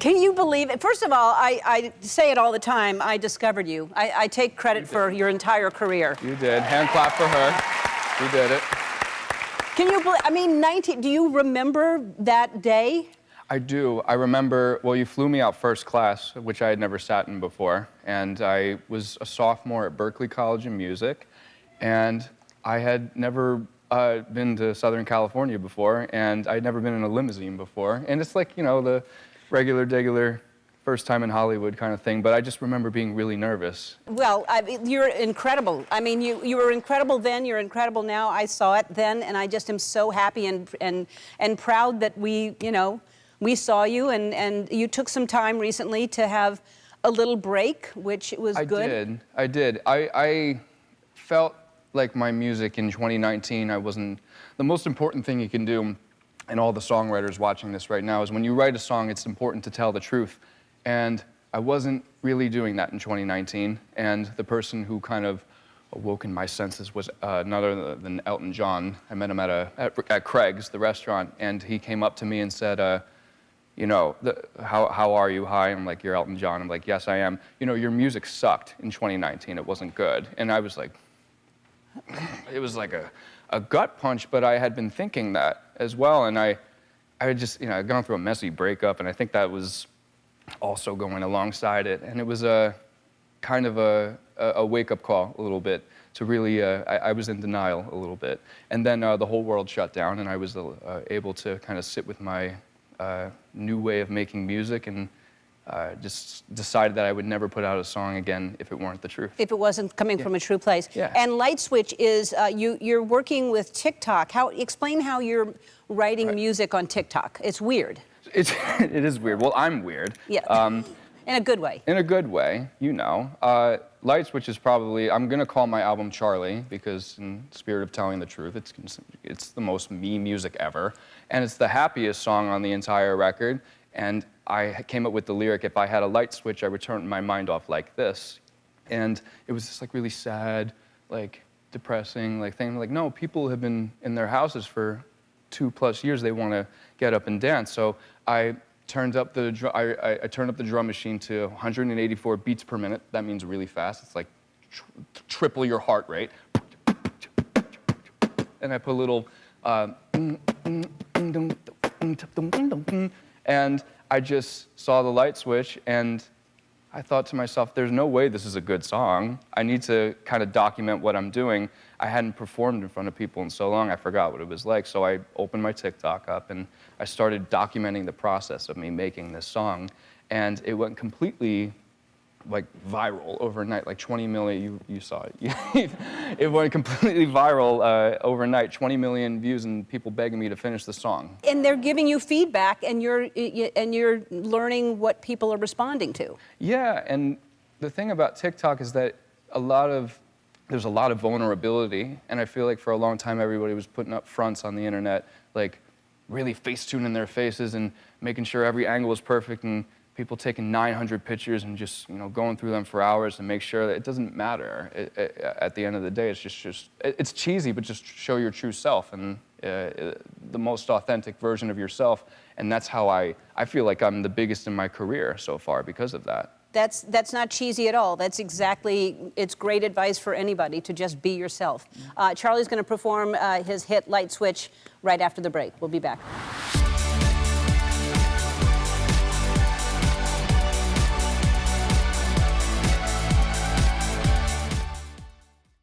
Can you believe it? First of all, I say it all the time, I discovered you. I take credit for your entire career. You did. Hand clap for her. You did it. Can you believe, I mean, 19, do you remember that day? I do. I remember, well, you flew me out first class, which I had never sat in before, and I was a sophomore at Berklee College of Music, and I had never been to Southern California before, and I'd never been in a limousine before, and it's like, you know, the regular first time in Hollywood kind of thing, but I just remember being really nervous. Well, you're incredible. I mean, you were incredible then, you're incredible now. I saw it then, and I just am so happy and proud that we, you know, we saw you, and you took some time recently to have a little break, which was good. I did. I felt like my music in 2019, the most important thing you can do, and all the songwriters watching this right now, is when you write a song, it's important to tell the truth. And I wasn't really doing that in 2019, and the person who kind of awoke in my senses was none other than Elton John. I met him at Craig's, the restaurant, and he came up to me and said, you know, how are you? Hi. I'm like, you're Elton John. I'm like, yes, I am. You know, your music sucked in 2019. It wasn't good. And I was like, it was like a gut punch, but I had been thinking that as well. And I had just, you know, I'd gone through a messy breakup, and I think that was also going alongside it. And it was a kind of a wake-up call a little bit to really, I was in denial a little bit. And then the whole world shut down, and I was able to kind of sit with my new way of making music, and just decided that I would never put out a song again if it weren't the truth. If it wasn't coming from a true place. Yeah. And Light Switch is, you're working with TikTok. Explain how you're writing music on TikTok. It's weird. It is weird. Well, I'm weird. Yeah. In a good way. In a good way, you know. Light Switch is probably, I'm gonna call my album Charlie, because in the spirit of telling the truth, it's the most me music ever. And it's the happiest song on the entire record. And I came up with the lyric, if I had a light switch, I would turn my mind off like this. And it was just like really sad, like depressing, like thing. Like, no, people have been in their houses for 2+ years. They want to get up and dance. So I turned up the drum machine to 184 beats per minute. That means really fast. It's like triple your heart rate. And I put a little and I just saw the light switch, and I thought to myself, there's no way this is a good song. I need to kind of document what I'm doing. I hadn't performed in front of people in so long, I forgot what it was like. So I opened my TikTok up, and I started documenting the process of me making this song. And it went completely, like, viral overnight, like 20 million, you saw it. It went completely viral overnight, 20 million views, and people begging me to finish the song. And they're giving you feedback, and you're learning what people are responding to. Yeah, and the thing about TikTok is that there's a lot of vulnerability, and I feel like for a long time everybody was putting up fronts on the internet, like really face-tuning their faces and making sure every angle was perfect, and people taking 900 pictures and just, you know, going through them for hours and make sure that it doesn't matter. At the end of the day, it's cheesy, but just show your true self and the most authentic version of yourself. And that's how I feel like I'm the biggest in my career so far because of that. That's not cheesy at all. That's exactly, it's great advice for anybody to just be yourself. Charlie's going to perform his hit Light Switch right after the break. We'll be back.